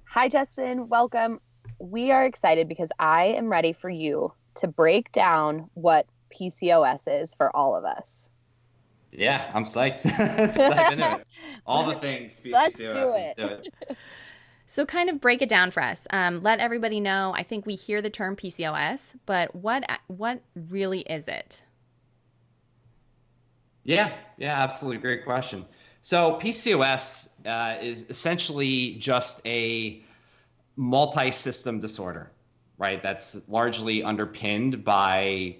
Hi, Justin. Welcome. We are excited because I am ready for you to break down what PCOS is for all of us. Yeah, I'm psyched. Let's dive into it. All the let's, things let's do PCOS, let's it. do it. So, kind of break it down for us. Let everybody know. I think we hear the term PCOS, but what really is it? Yeah, absolutely. Great question. So PCOS is essentially just a multi-system disorder, right? That's largely underpinned by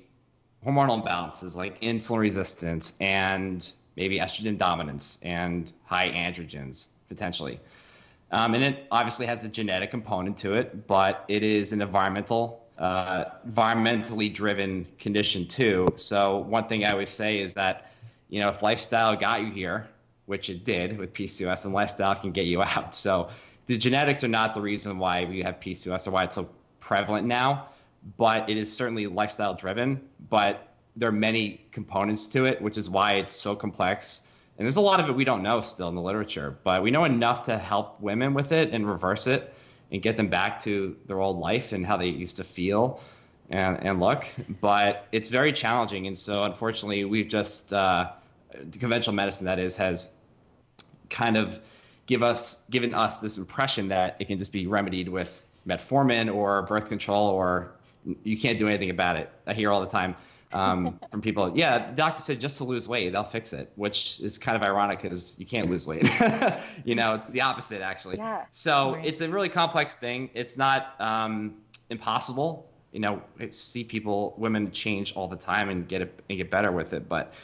hormonal imbalances like insulin resistance and maybe estrogen dominance and high androgens potentially. And it obviously has a genetic component to it, but it is an environmentally driven condition too. So one thing I always say is that, if lifestyle got you here, which it did with PCOS, and lifestyle can get you out. So the genetics are not the reason why we have PCOS or why it's so prevalent now, but it is certainly lifestyle driven. But there are many components to it, which is why it's so complex. And there's a lot of it we don't know still in the literature, but we know enough to help women with it and reverse it and get them back to their old life and how they used to feel and look. But it's very challenging. And so unfortunately, we've just, conventional medicine that is, has kind of given us this impression that it can just be remedied with metformin or birth control, or you can't do anything about it. I hear all the time from people, yeah, the doctor said just to lose weight, they'll fix it, which is kind of ironic because you can't lose weight. It's the opposite actually. Yeah. So Right. it's a really complex thing. It's not impossible. I see women change all the time and get better with it, but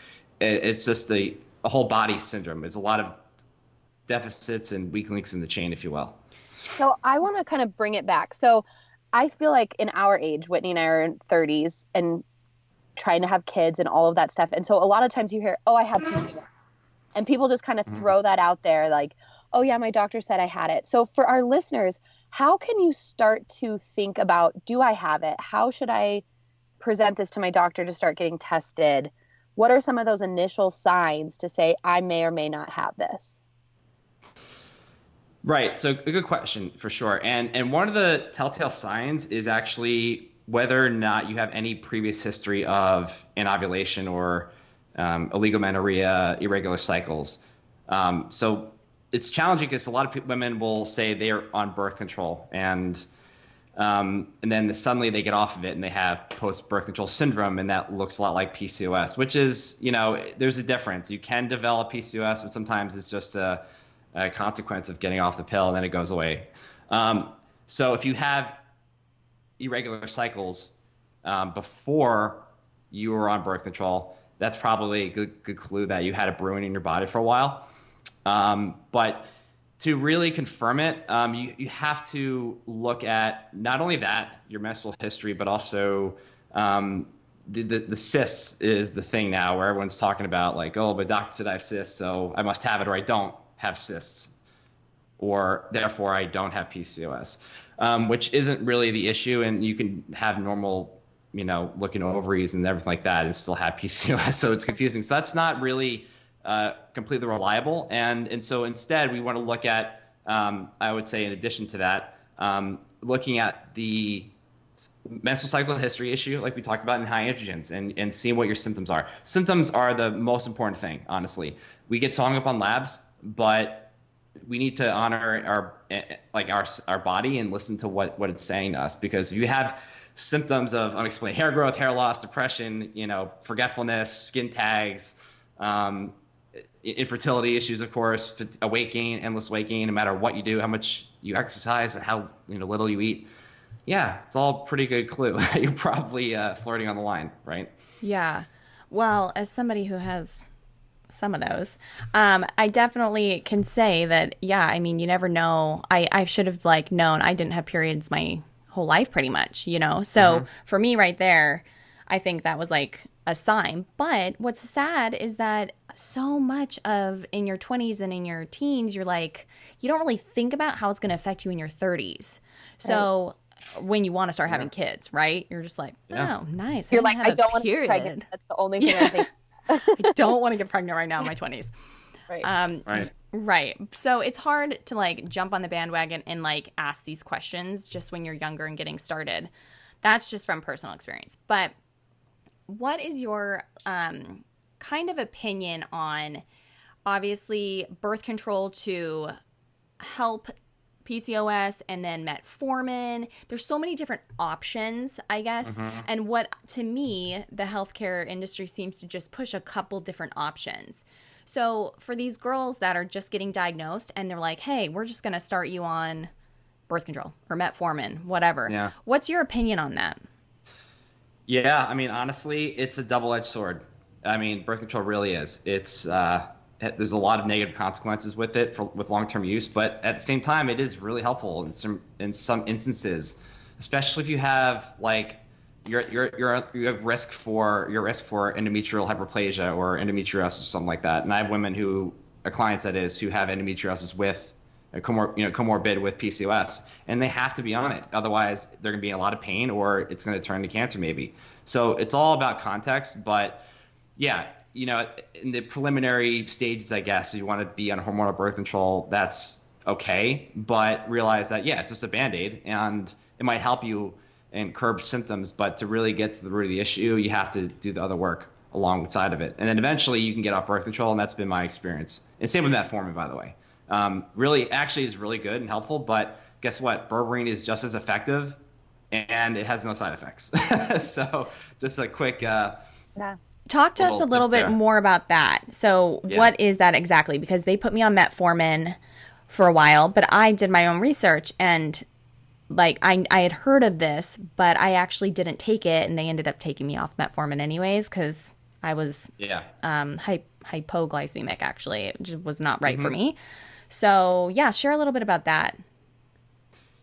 it's just a whole body syndrome. There's a lot of deficits and weak links in the chain, if you will. So I want to kind of bring it back. So I feel like in our age, Whitney and I are in 30s and trying to have kids and all of that stuff. And so a lot of times you hear, oh, I have PCOS. And people just kind of Mhm. throw that out there like, oh, yeah, my doctor said I had it. So for our listeners, how can you start to think about, do I have it? How should I present this to my doctor to start getting tested? What are some of those initial signs to say I may or may not have this? Right. So a good question for sure. And one of the telltale signs is actually whether or not you have any previous history of anovulation or illegal amenorrhea, irregular cycles. So it's challenging because a lot of women will say they're on birth control and then suddenly they get off of it and they have post-birth control syndrome, and that looks a lot like PCOS, which is, there's a difference. You can develop PCOS, but sometimes it's just a consequence of getting off the pill and then it goes away. So if you have irregular cycles before you were on birth control, that's probably a good clue that you had it brewing in your body for a while. But to really confirm it, you have to look at not only that, your menstrual history, but also the cysts is the thing now where everyone's talking about like, oh, my doctor said I have cysts, so I must have it or I don't have cysts, or therefore I don't have PCOS, which isn't really the issue. And you can have normal, looking ovaries and everything like that and still have PCOS. So it's confusing. So that's not really completely reliable. And so instead we want to look at, I would say in addition to that, looking at the menstrual cycle history issue, like we talked about, in high androgens, and seeing what your symptoms are. Symptoms are the most important thing, honestly. We get so hung up on labs, but we need to honor our body and listen to what it's saying to us. Because if you have symptoms of unexplained hair growth, hair loss, depression, forgetfulness, skin tags, infertility issues, of course, a weight gain, endless weight gain, no matter what you do, how much you exercise, and how little you eat. Yeah, it's all pretty good clue. You're probably flirting on the line, right? Yeah. Well, as somebody who has some of those, I definitely can say that, yeah, I mean, you never know. I should have known I didn't have periods my whole life pretty much. So for me right there, I think that was a sign. But what's sad is that so much of in your 20s and in your teens, you don't really think about how it's going to affect you in your 30s. So when you want to start having kids, right? You're just like, Yeah. oh, nice. You're I like, didn't I have don't a want to get pregnant. period. That's the only thing I think. I don't want to get pregnant right now in my 20s. Right. Right. Right. So it's hard to like jump on the bandwagon and like ask these questions just when you're younger and getting started. That's just from personal experience. But what is your kind of opinion on obviously birth control to help PCOS and then metformin? There's so many different options, I guess. And what to me, the healthcare industry seems to just push a couple different options. So for these girls that are just getting diagnosed and they're like, hey, we're just going to start you on birth control or metformin, whatever. Yeah. What's your opinion on that? Yeah, I mean, honestly, it's a double-edged sword. I mean, birth control really is. It's there's a lot of negative consequences with it with long-term use, but at the same time, it is really helpful in some instances, especially if you have like you have risk for endometrial hyperplasia or endometriosis or something like that. And I have women who are clients who have endometriosis with a comorbid with PCOS, and they have to be on it. Otherwise, they're going to be in a lot of pain, or it's going to turn into cancer maybe. So it's all about context. But yeah, in the preliminary stages, I guess, you want to be on hormonal birth control. That's okay, but realize that it's just a Band-Aid, and it might help you and curb symptoms. But to really get to the root of the issue, you have to do the other work alongside of it, and then eventually you can get off birth control. And that's been my experience. And same with metformin, by the way. Really, actually is really good and helpful, but guess what? Berberine is just as effective, and it has no side effects. So just a quick talk to us a little bit more about that. So what is that exactly? Because they put me on metformin for a while, but I did my own research, and like I had heard of this, but I actually didn't take it, and they ended up taking me off metformin anyways because I was hypoglycemic. Actually, it just was not right for me. So share a little bit about that.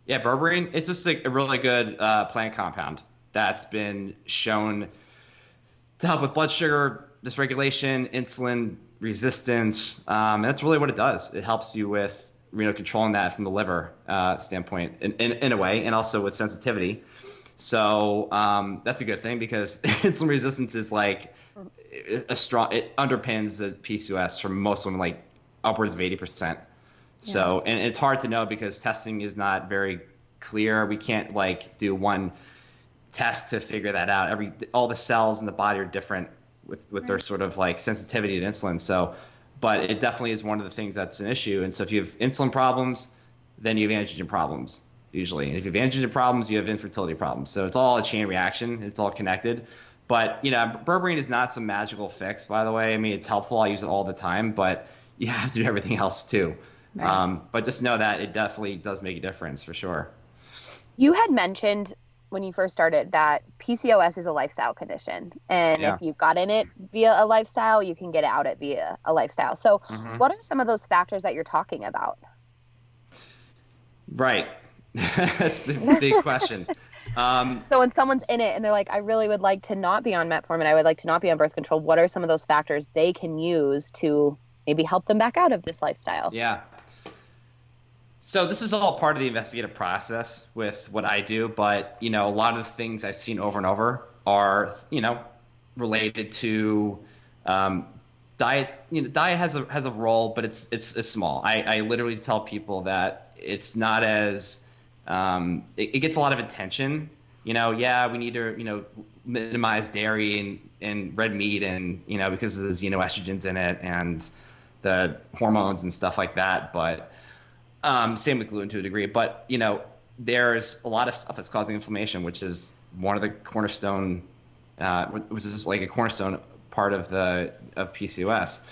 Yeah, berberine, it's just like a really good plant compound that's been shown to help with blood sugar dysregulation, insulin resistance. And that's really what it does. It helps you with controlling that from the liver standpoint in a way, and also with sensitivity. So that's a good thing, because insulin resistance is like it underpins the PCOS for most women, like upwards of 80%. So, and it's hard to know because testing is not very clear. We can't like do one test to figure that out. All the cells in the body are different with their sort of like sensitivity to insulin. So, but it definitely is one of the things that's an issue. And so if you have insulin problems, then you have androgen problems usually. And if you have androgen problems, you have infertility problems. So it's all a chain reaction. It's all connected. But berberine is not some magical fix, by the way. I mean, it's helpful. I use it all the time, but you have to do everything else too. Right. But just know that it definitely does make a difference for sure. You had mentioned when you first started that PCOS is a lifestyle condition. And if you got in it via a lifestyle, you can get out it via a lifestyle. So what are some of those factors that you're talking about? Right. That's the big question. So when someone's in it and they're like, I really would like to not be on metformin, I would like to not be on birth control, what are some of those factors they can use to maybe help them back out of this lifestyle? Yeah. So this is all part of the investigative process with what I do, but a lot of the things I've seen over and over are related to diet. Diet has a role, but it's small. I literally tell people that it's not as it gets a lot of attention. We need to minimize dairy and red meat, and because of the xenoestrogens in it and the hormones and stuff like that, but same with gluten to a degree. But there's a lot of stuff that's causing inflammation, which is one of the cornerstone, which is like a cornerstone part of PCOS.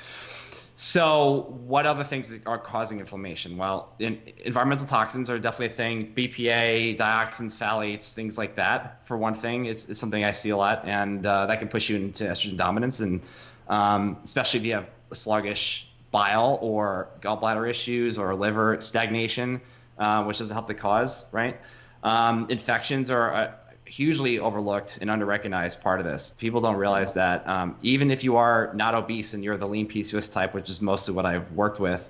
So what other things are causing inflammation? Well, environmental toxins are definitely a thing. BPA, dioxins, phthalates, things like that. For one thing, is something I see a lot, and that can push you into estrogen dominance, and especially if you have a sluggish bile or gallbladder issues or liver stagnation, which doesn't help the cause, right? Infections are a hugely overlooked and under-recognized part of this. People don't realize that even if you are not obese and you're the lean PCOS type, which is mostly what I've worked with,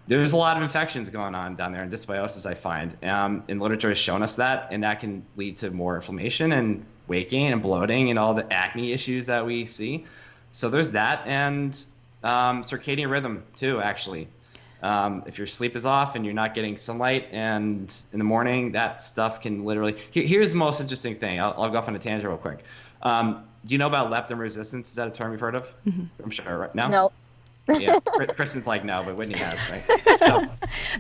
there's a lot of infections going on down there, and dysbiosis, I find. And literature has shown us that, and that can lead to more inflammation and weight gain and bloating and all the acne issues that we see. So there's that. And Circadian rhythm too, actually. If your sleep is off and you're not getting sunlight, and in the morning, that stuff can literally. Here's the most interesting thing. I'll go off on a tangent real quick. Do you know about leptin resistance? Is that a term you've heard of? Mm-hmm. I'm sure, right? No? No. Yeah, Kristen's like no, but Whitney has, right? So,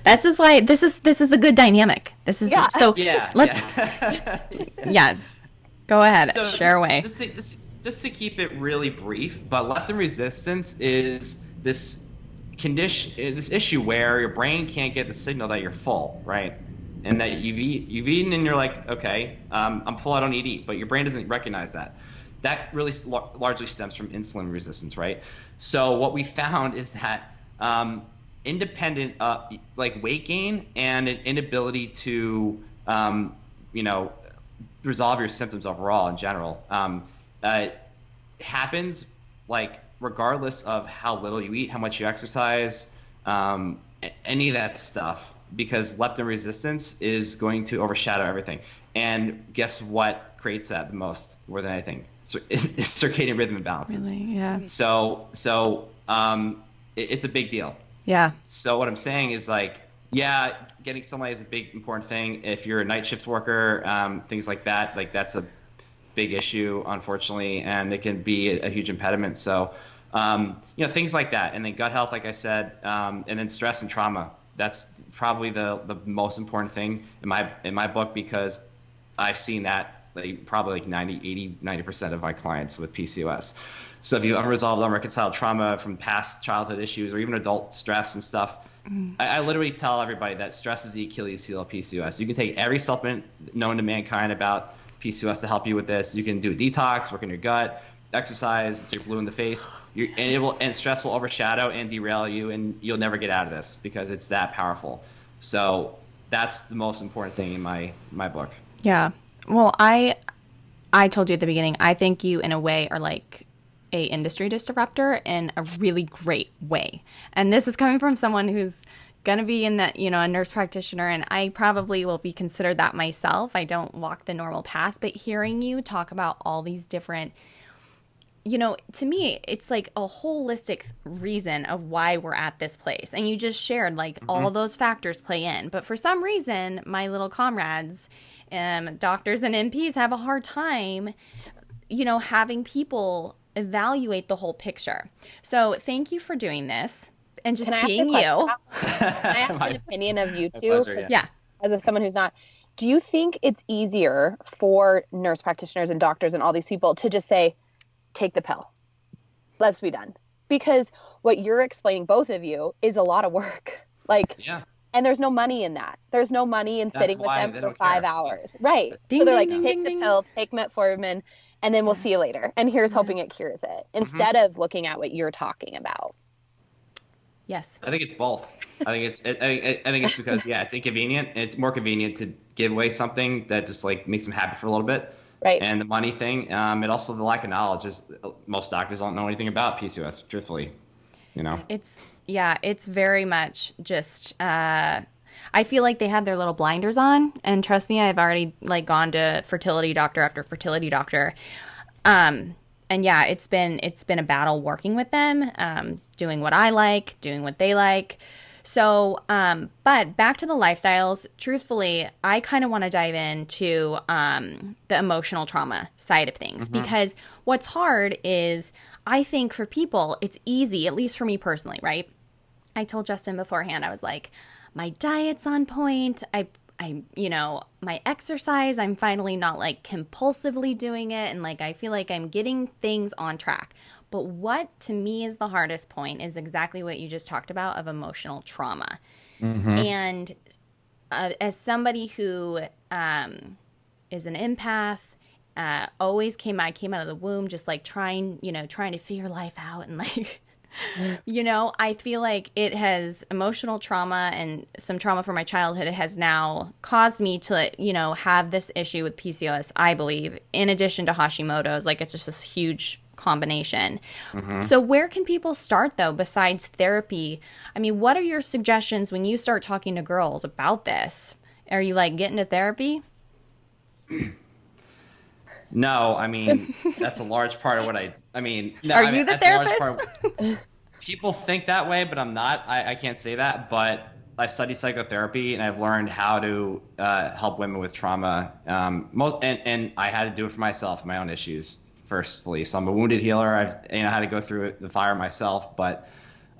That's just why this is the good dynamic. This is so. Yeah. Let's. Yeah. Go ahead. So Share away. Just to keep it really brief, but leptin resistance is this condition, this issue where your brain can't get the signal that you're full, right? And that you've eaten and you're like, okay, I'm full, I don't need to eat, but your brain doesn't recognize that. That really largely stems from insulin resistance, right? So what we found is that independent, like weight gain and an inability to, resolve your symptoms overall in general, happens like regardless of how little you eat, how much you exercise, any of that stuff, because leptin resistance is going to overshadow everything. And guess what creates that the most more than anything? It's circadian rhythm imbalances. Really? Yeah. So it's a big deal. Yeah. So what I'm saying is like, yeah, getting sunlight is a big important thing. If you're a night shift worker, things like that, like that's a big issue, unfortunately, and it can be a huge impediment. So, things like that. And then gut health, like I said, and then stress and trauma. That's probably the most important thing in my book, because I've seen that probably like 90% of my clients with PCOS. So if you have unresolved, unreconciled trauma from past childhood issues or even adult stress and stuff, I literally tell everybody that stress is the Achilles heel of PCOS. You can take every supplement known to mankind about PCOS to help you with this. You can do a detox, work in your gut, exercise until you're blue in the face, and stress will overshadow and derail you, and you'll never get out of this because it's that powerful. So that's the most important thing in my book. Yeah. Well, I told you at the beginning, I think you in a way are like a industry disruptor in a really great way. And this is coming from someone who's going to be in that, a nurse practitioner, and I probably will be considered that myself. I don't walk the normal path, but hearing you talk about all these different, to me, it's like a holistic reason of why we're at this place. And you just shared like all those factors play in. But for some reason, my little comrades, doctors and NPs have a hard time, having people evaluate the whole picture. So thank you for doing this and just being you. Can I ask an opinion of you two? Pleasure, yeah. As someone who's not, do you think it's easier for nurse practitioners and doctors and all these people to just say, take the pill, let's be done? Because what you're explaining, both of you, is a lot of work. And there's no money in that. There's no money in sitting with them for 5 hours. Right. Ding, so they're ding, like, ding, take ding, the ding. pill, take metformin, and then we'll see you later. And here's hoping it cures it, instead of looking at what you're talking about. Yes. I think it's both. I think it's because it's inconvenient. It's more convenient to give away something that just like makes them happy for a little bit. Right. And the money thing, and also the lack of knowledge is most doctors don't know anything about PCOS, truthfully. It's very much just I feel like they have their little blinders on, and trust me, I've already like gone to fertility doctor after fertility doctor. And yeah, it's been a battle working with them, doing what I like, doing what they like. So, but back to the lifestyles, truthfully, I kind of want to dive into the emotional trauma side of things, because what's hard is, I think for people, it's easy, at least for me personally, right? I told Justin beforehand, I was like, my diet's on point. My exercise, I'm finally not like compulsively doing it. And like, I feel like I'm getting things on track. But what to me is the hardest point is exactly what you just talked about, of emotional trauma. And as somebody who is an empath, always came out of the womb just like trying to figure life out, and like, I feel like it has emotional trauma and some trauma from my childhood has now caused me to, have this issue with PCOS, I believe, in addition to Hashimoto's. Like, it's just this huge combination. So where can people start, though, besides therapy? I mean, what are your suggestions when you start talking to girls about this? Are you like getting to therapy? No, I mean, that's a large part of what no, Are you the therapist? people think that way, but I'm not. I can't say that, but I study psychotherapy and I've learned how to help women with trauma. And I had to do it for myself, my own issues, firstly. So I'm a wounded healer. I had to go through the fire myself, but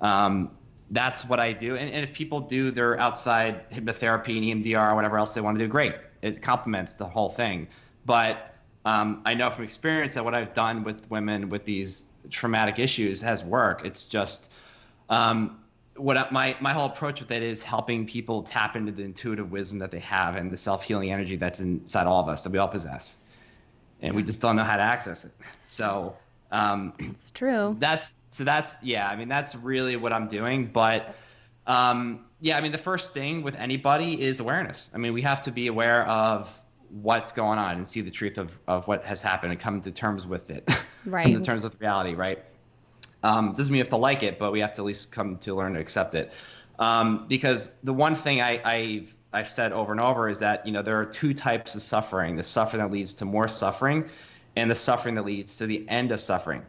that's what I do. And if people do their outside hypnotherapy and EMDR or whatever else they want to do, great. It complements the whole thing. But I know from experience that what I've done with women with these traumatic issues has worked. It's just my whole approach with it is helping people tap into the intuitive wisdom that they have and the self-healing energy that's inside all of us that we all possess, and we just don't know how to access it. So it's true. That's really what I'm doing. But the first thing with anybody is awareness. I mean, we have to be aware of what's going on and see the truth of what has happened and come to terms with it. Right. Come to terms with reality, right? Doesn't mean you have to like it, but we have to at least come to learn to accept it. Because the one thing I've said over and over is that, there are two types of suffering: the suffering that leads to more suffering and the suffering that leads to the end of suffering.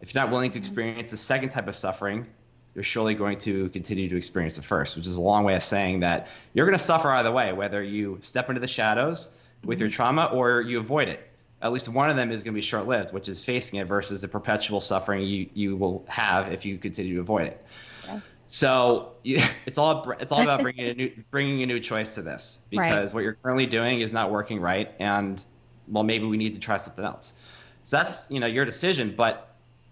If you're not willing to experience the second type of suffering, you're surely going to continue to experience the first, which is a long way of saying that you're going to suffer either way, whether you step into the shadows with your trauma or you avoid it. At least one of them is going to be short-lived, which is facing it, versus the perpetual suffering you will have if you continue to avoid it. Yeah. So it's all about bringing a new choice to this, because what you're currently doing is not working right, and maybe we need to try something else. So that's your decision. But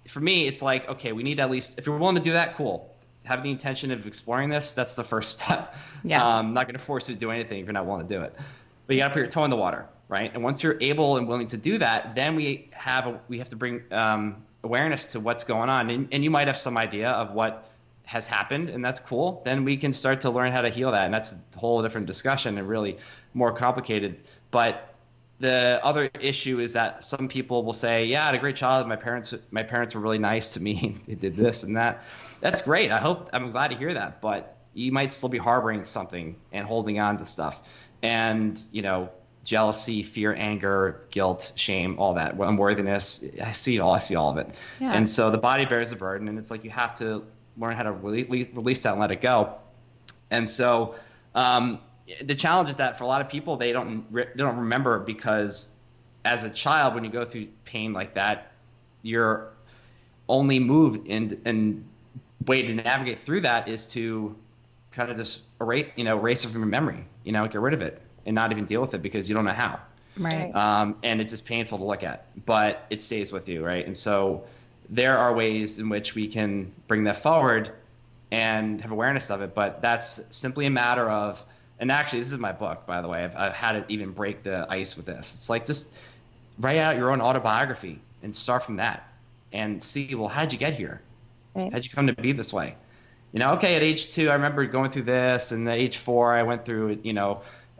for me, it's like, okay, we need at least, if you're willing to do that, cool. Have the intention of exploring this. That's the first step. Yeah. I'm not going to force you to do anything if you're not willing to do it. But you got to put your toe in the water, right? And once you're able and willing to do that, then we have to bring awareness to what's going on. And you might have some idea of what has happened, and that's cool. Then we can start to learn how to heal that. And that's a whole different discussion and really more complicated. But the other issue is that some people will say, yeah, I had a great childhood. My parents were really nice to me. They did this and that. That's great. I'm glad to hear that. But you might still be harboring something and holding on to stuff. And, jealousy, fear, anger, guilt, shame, all that, unworthiness. I see all of it. Yeah. And so the body bears the burden, and it's like you have to learn how to release that and let it go. And so the challenge is that for a lot of people, they don't remember, because as a child, when you go through pain like that, your only move and way to navigate through that is to kind of just erase it from your memory, get rid of it and not even deal with it, because you don't know how. Right. And it's just painful to look at, but it stays with you, right? And so there are ways in which we can bring that forward and have awareness of it, but that's simply a matter of, and actually this is my book, by the way, I've had it even break the ice with this. It's like, just write out your own autobiography and start from that and see, well, how'd you get here? Right. How'd you come to be this way? Okay, at age 2, I remember going through this, and at age 4, I went through,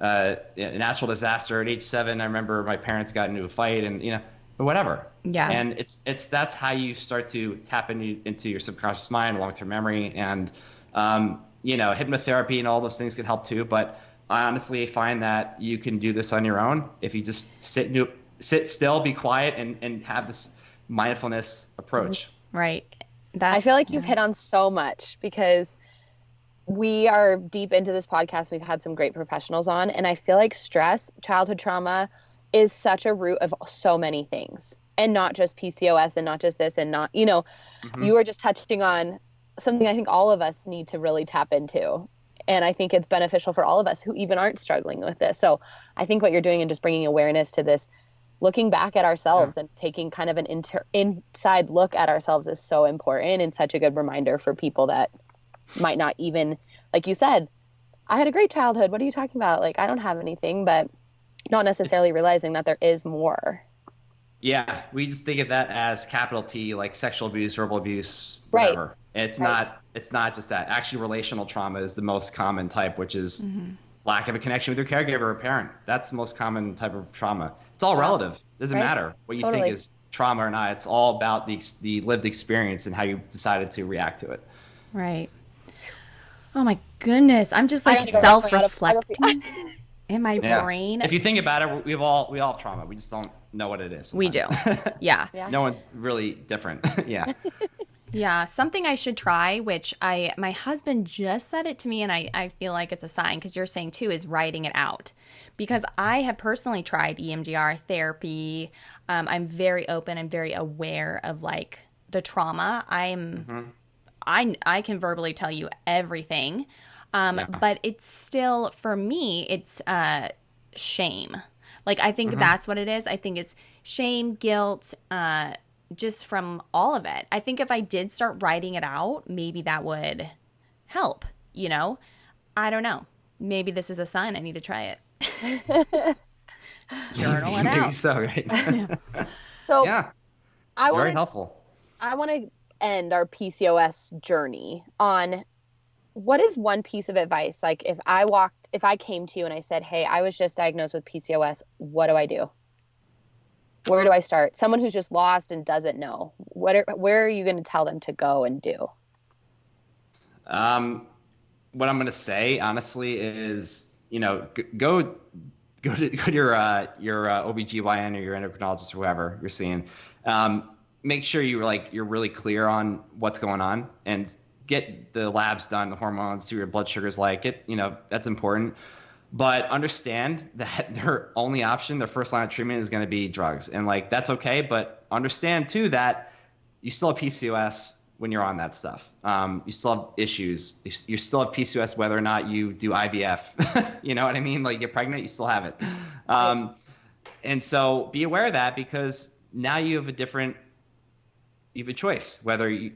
a natural disaster. At age 7, I remember my parents got into a fight, and, whatever. Yeah. And that's how you start to tap into your subconscious mind, long-term memory, and, hypnotherapy and all those things can help too. But I honestly find that you can do this on your own if you just sit still, be quiet, and have this mindfulness approach. Right. I feel like you've hit on so much, because we are deep into this podcast. We've had some great professionals on, and I feel like stress, childhood trauma, is such a root of so many things, and not just PCOS and not just this, and not, you were just touching on something I think all of us need to really tap into. And I think it's beneficial for all of us who even aren't struggling with this. So I think what you're doing and just bringing awareness to this, looking back at ourselves and taking kind of an inside look at ourselves, is so important, and such a good reminder for people that might not even, like you said, I had a great childhood. What are you talking about? Like, I don't have anything, but not necessarily realizing that there is more. Yeah, we just think of that as capital T, like sexual abuse, verbal abuse, whatever. Right. It's not just that. Actually, relational trauma is the most common type, which is lack of a connection with your caregiver or parent. That's the most common type of trauma. It's all relative. It doesn't matter what you think is trauma or not. It's all about the lived experience and how you decided to react to it. Right. Oh my goodness. I'm just like self-reflecting in my brain. If you think about it, we all have trauma. We just don't know what it is sometimes. We do. Yeah. No one's really different. Yeah. Yeah, something I should try, which my husband just said it to me, and I feel like it's a sign because you're saying too, is writing it out. Because I have personally tried EMDR therapy. I'm very open. I'm very aware of like the trauma. I can verbally tell you everything. Yeah. But it's still, for me, it's shame. Like, I think that's what it is. I think it's shame, guilt, just from all of it. I think if I did start writing it out, maybe that would help, you know? I don't know. Maybe this is a sign I need to try it. Journal it Maybe out. so, right? So Yeah, I it's very want helpful. to end our PCOS journey on what is one piece of advice? Like if I came to you and I said, "Hey, I was just diagnosed with PCOS. What do I do? Where do I start?" Someone who's just lost and doesn't know. Where are you going to tell them to go and do? What I'm going to say, honestly, is, go to your OBGYN or your endocrinologist or whoever you're seeing. Make sure you're really clear on what's going on and get the labs done, the hormones, see what your blood sugar's like. That's important. But understand that their only option, their first line of treatment is going to be drugs. And that's okay. But understand too that you still have PCOS when you're on that stuff. You still have issues. You still have PCOS whether or not you do IVF. You know what I mean? Like, you get pregnant, you still have it. And so be aware of that, because now you have a choice whether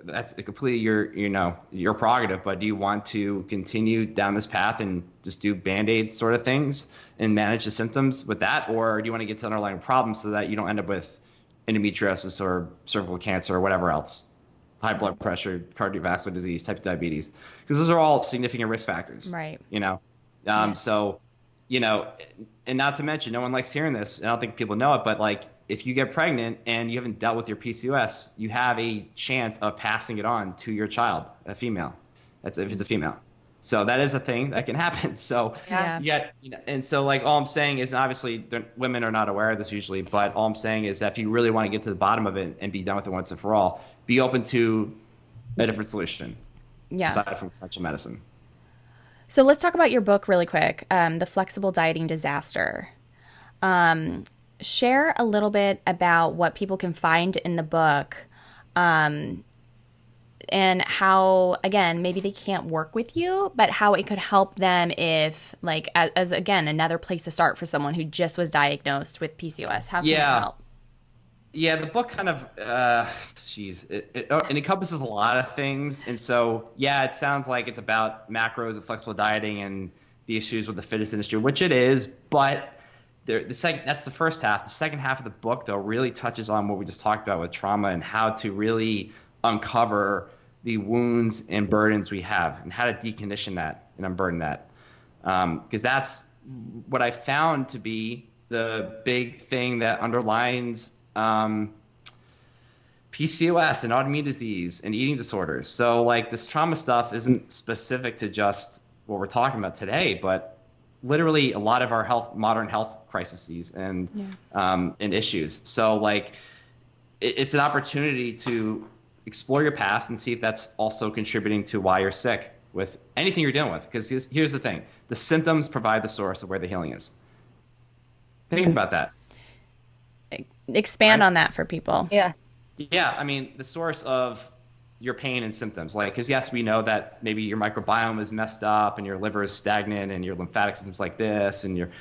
that's completely your prerogative. But do you want to continue down this path and just do Band-Aid sort of things and manage the symptoms with that? Or do you want to get to the underlying problem so that you don't end up with endometriosis or cervical cancer or whatever else, high blood pressure, cardiovascular disease, type 2 diabetes? Because those are all significant risk factors. Right. So, and not to mention, no one likes hearing this. I don't think people know it, but if you get pregnant and you haven't dealt with your PCOS, you have a chance of passing it on to your child, a female. That's if it's a female. So that is a thing that can happen. So and so all I'm saying is, obviously women are not aware of this usually, but all I'm saying is that if you really want to get to the bottom of it and be done with it once and for all, be open to a different solution. Yeah. Aside from conventional medicine. So let's talk about your book really quick, The Flexible Dieting Disaster. Share a little bit about what people can find in the book, and how, again, maybe they can't work with you, but how it could help them if, as again, another place to start for someone who just was diagnosed with PCOS. How can it help? Yeah, the book kind of, it encompasses a lot of things. And so, it sounds like it's about macros and flexible dieting and the issues with the fitness industry, which it is, but that's the first half. The second half of the book, though, really touches on what we just talked about with trauma and how to really uncover the wounds and burdens we have and how to decondition that and unburden that. Because that's what I found to be the big thing that underlines PCOS and autoimmune disease and eating disorders. So this trauma stuff isn't specific to just what we're talking about today, but literally a lot of our modern health crises and issues. So it's an opportunity to explore your past and see if that's also contributing to why you're sick with anything you're dealing with. Because here's the thing: the symptoms provide the source of where the healing is. Think about that. Expand on that for people. Yeah. Yeah, I mean, the source of your pain and symptoms, because yes, we know that maybe your microbiome is messed up and your liver is stagnant and your lymphatic system's like this, and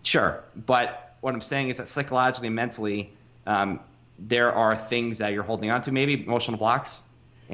sure. But what I'm saying is that psychologically and mentally, there are things that you're holding on to, maybe emotional blocks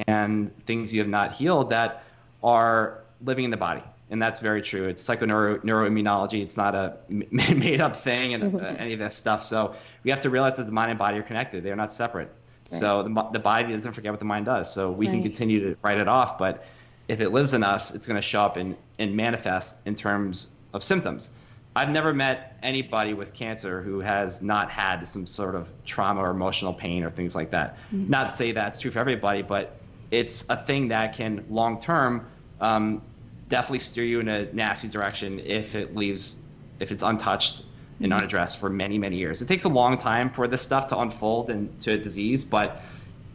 and things you have not healed that are living in the body. And that's very true. It's neuroimmunology. It's not a made up thing and any of that stuff. So we have to realize that the mind and body are connected. They're not separate. Right. So the body doesn't forget what the mind does. So we can continue to write it off. But if it lives in us, it's going to show up and manifest in terms of symptoms. I've never met anybody with cancer who has not had some sort of trauma or emotional pain or things like that. Mm-hmm. Not to say that's true for everybody, but it's a thing that can long term definitely steer you in a nasty direction if it's untouched and unaddressed for many, many years. It takes a long time for this stuff to unfold into a disease, but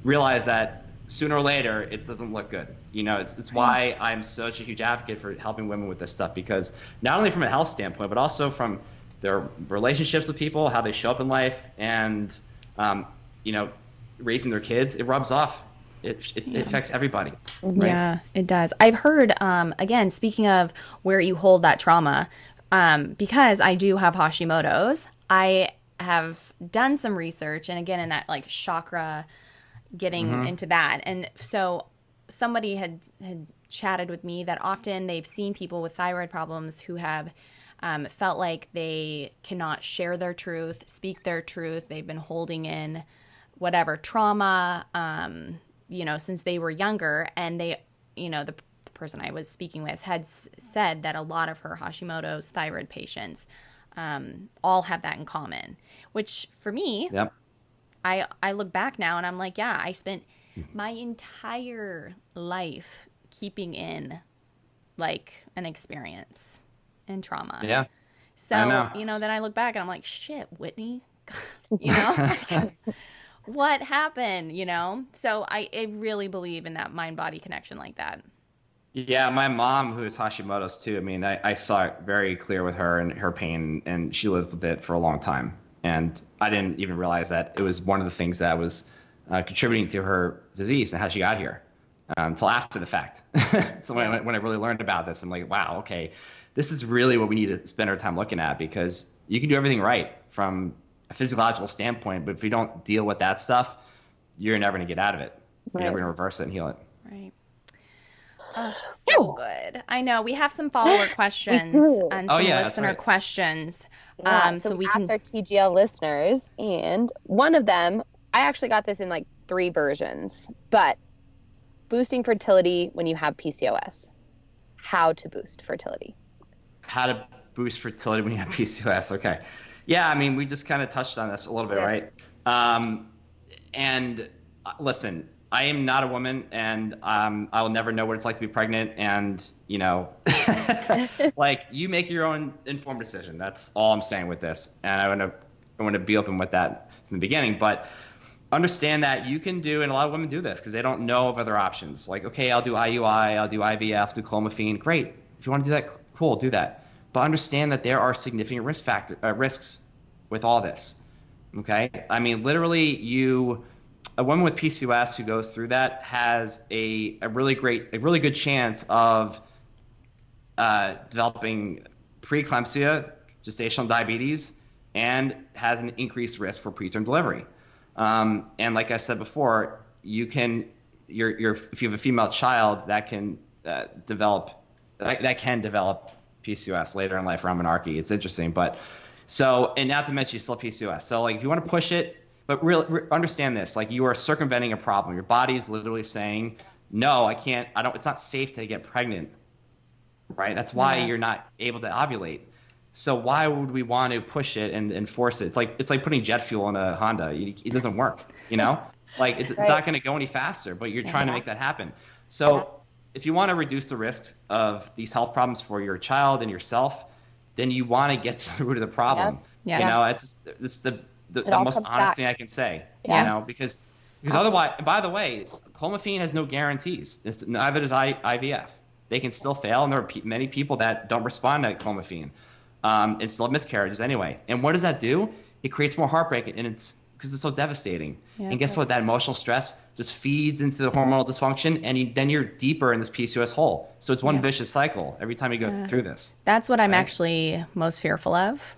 realize that sooner or later, it doesn't look good. You know, it's why I'm such a huge advocate for helping women with this stuff, because not only from a health standpoint, but also from their relationships with people, how they show up in life, and, you know, raising their kids, it rubs off. It affects everybody. Right? Yeah, it does. I've heard, again, speaking of where you hold that trauma, because I do have Hashimoto's, I have done some research, and again, in that like chakra, getting into that. And so somebody had chatted with me that often they've seen people with thyroid problems who have felt like they cannot share their truth, speak their truth. They've been holding in whatever trauma, you know, since they were younger. And they, you know, the person I was speaking with had said that a lot of her Hashimoto's thyroid patients all have that in common, which for me, yep. I look back now and I'm like, yeah, I spent my entire life keeping in like an experience and trauma. Yeah. So, you know, then I look back and I'm like, shit, Whitney, you know, what happened, you know? So I really believe in that mind-body connection like that. Yeah, my mom, who is Hashimoto's too, I mean, I saw it very clear with her and her pain, and she lived with it for a long time. And I didn't even realize that it was one of the things that was contributing to her disease and how she got here until after the fact. So when I really learned about this, I'm like, wow, okay, this is really what we need to spend our time looking at, because you can do everything right from a physiological standpoint, but if you don't deal with that stuff, you're never going to get out of it. You're never going to reverse it and heal it. Right. So good. I know we have some follower questions and some listener questions. Yeah, so we asked our TGL listeners, and one of them, I actually got this in like 3 versions, but boosting fertility when you have PCOS. How to boost fertility. How to boost fertility when you have PCOS. Okay. Yeah, I mean, we just kind of touched on this a little bit, right? And listen, I am not a woman, and I'll never know what it's like to be pregnant. And, you know, like, you make your own informed decision. That's all I'm saying with this. And I want to be open with that from the beginning. But understand that you can do, and a lot of women do this because they don't know of other options. Like, okay, I'll do IUI, I'll do IVF, do clomiphene. Great. If you want to do that, cool, do that. But understand that there are significant risks with all this. Okay? I mean, literally, a woman with PCOS who goes through that has a really good chance of developing preeclampsia, gestational diabetes, and has an increased risk for preterm delivery. And like I said before, if you have a female child that can develop PCOS later in life around menarche. It's interesting, and not to mention you still have PCOS. So like, if you want to push it, but really understand this, like, you are circumventing a problem. Your body is literally saying, no, I can't, it's not safe to get pregnant, right? That's why you're not able to ovulate. So why would we want to push it and force it? It's like putting jet fuel in a Honda. It doesn't work, you know? Like, it's not going to go any faster, but you're trying to make that happen. So if you want to reduce the risks of these health problems for your child and yourself, then you want to get to the root of the problem. You know, it's the most honest thing I can say, you know, because otherwise, and by the way, clomiphene has no guarantees. Neither does IVF. They can still fail, and there are many people that don't respond to clomiphene and still have miscarriages anyway. And what does that do? It creates more heartbreak, and it's because it's so devastating. And guess what? That emotional stress just feeds into the hormonal dysfunction, and then you're deeper in this PCOS hole. So it's one vicious cycle every time you go through this. That's what I'm actually most fearful of.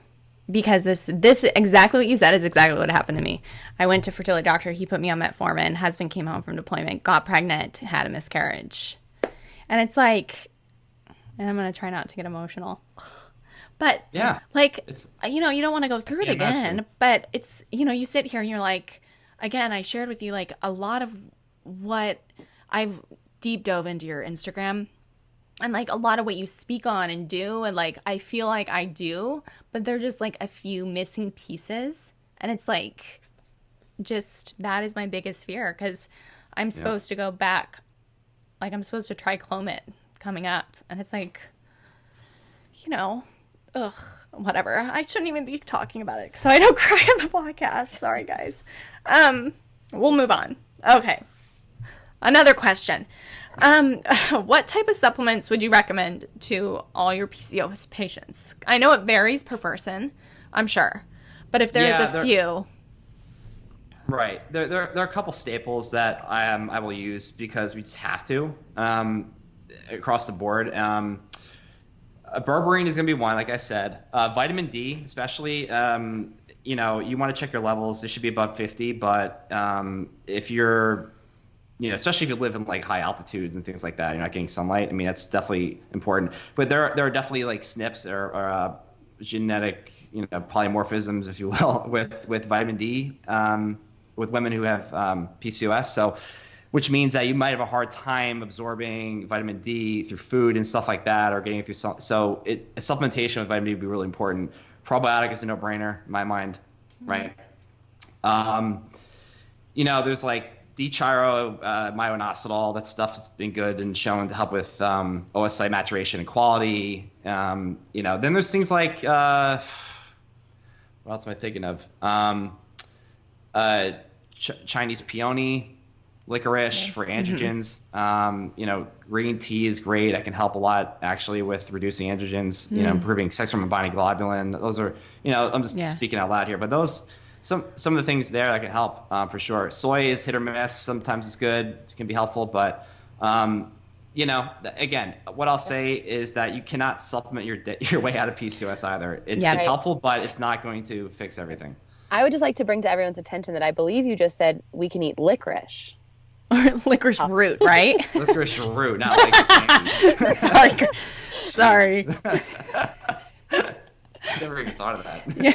Because this exactly what you said is exactly what happened to me. I went to fertility doctor. He put me on metformin. Husband came home from deployment, got pregnant, had a miscarriage. And it's like, and I'm going to try not to get emotional. But like, you know, you don't want to go through it again. But it's, you know, you sit here and you're like, again, I shared with you like a lot of what I've deep dove into your Instagram. And, like, a lot of what you speak on and do, and, like, I feel like I do, but they're just, like, a few missing pieces. And it's, like, just that is my biggest fear, because I'm supposed to go back. Like, I'm supposed to try Clomid coming up. And it's, like, you know, whatever. I shouldn't even be talking about it, so I don't cry on the podcast. Sorry, guys. We'll move on. Okay. Another question. What type of supplements would you recommend to all your PCOS patients? I know it varies per person, I'm sure. But if there's a few. Right. There are a couple staples that I will use because we just have to across the board. Berberine is going to be one, like I said. Vitamin D, especially, you want to check your levels. They should be above 50, but if you're, especially if you live in like high altitudes and things like that, you're not getting sunlight. I mean, that's definitely important. But there are definitely like SNPs or genetic, polymorphisms, if you will, with vitamin D with women who have PCOS. So, which means that you might have a hard time absorbing vitamin D through food and stuff like that, or getting it through so a supplementation with vitamin D would be really important. Probiotic is a no-brainer in my mind, right? There's like D-chiro-myoinositol. That stuff has been good and shown to help with oocyte maturation and quality. Then there's things like what else am I thinking of? Chinese peony, licorice for androgens. Green tea is great. That can help a lot actually with reducing androgens, improving sex hormone binding globulin. Those are, I'm just speaking out loud here, but those, some of the things there that can help for sure. Soy is hit or miss. Sometimes it's good. It can be helpful, but again, what I'll say is that you cannot supplement your way out of PCOS either. It's helpful, but it's not going to fix everything. I would just like to bring to everyone's attention that I believe you just said we can eat licorice. Licorice root, right? Licorice root, not like candy. Sorry. Never even thought of that. Yeah.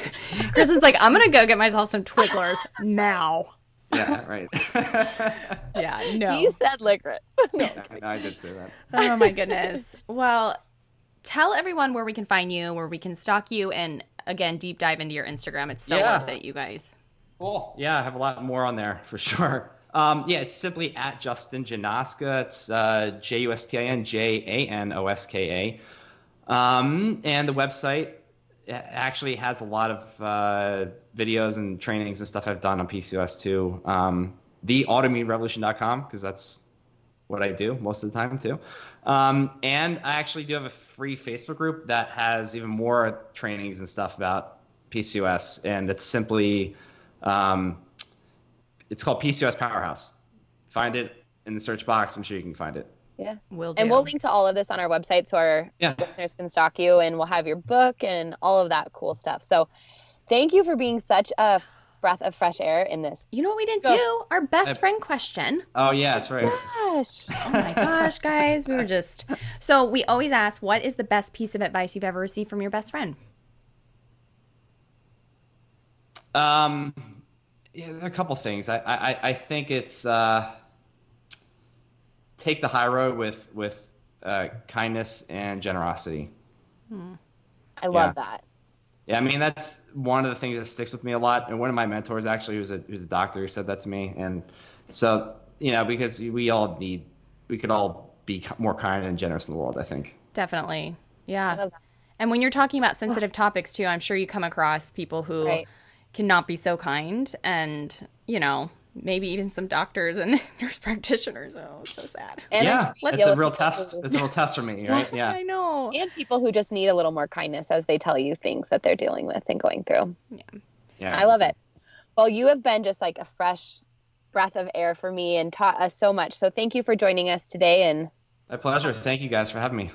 Kristen's like, I'm gonna go get myself some Twizzlers now. Yeah, right. Yeah, no. He said licorice. No, I did say that. Oh my goodness. Well, tell everyone where we can find you, where we can stalk you, and again, deep dive into your Instagram. It's so worth it, you guys. Cool. Yeah, I have a lot more on there for sure. It's simply at Justin Janoska. It's Justin Janoska. And the website actually has a lot of videos and trainings and stuff I've done on PCOS too. The Autoimmunerevolution.com, because that's what I do most of the time too. And I actually do have a free Facebook group that has even more trainings and stuff about PCOS, and it's simply it's called PCOS Powerhouse. Find it in the search box. I'm sure you can find it. Yeah. Will do. And we'll link to all of this on our website so our listeners can stalk you, and we'll have your book and all of that cool stuff. So thank you for being such a breath of fresh air in this. You know what we didn't do? Our best friend question. Oh, yeah, that's right. Gosh. Oh my gosh, guys. We were just... So we always ask, what is the best piece of advice you've ever received from your best friend? Yeah, there are a couple things. I think it's take the high road with kindness and generosity. I love that. Yeah, I mean, that's one of the things that sticks with me a lot. And one of my mentors actually who's a doctor who said that to me. And so, because we could all be more kind and generous in the world, I think. Definitely. Yeah. And when you're talking about sensitive topics too, I'm sure you come across people who cannot be so kind, and maybe even some doctors and nurse practitioners. Oh, so sad. And it's a real test. It's a real test for me, right? Yeah. I know. And people who just need a little more kindness as they tell you things that they're dealing with and going through. Yeah. I love it. Well, you have been just like a fresh breath of air for me and taught us so much. So thank you for joining us today. And my pleasure. Thank you guys for having me.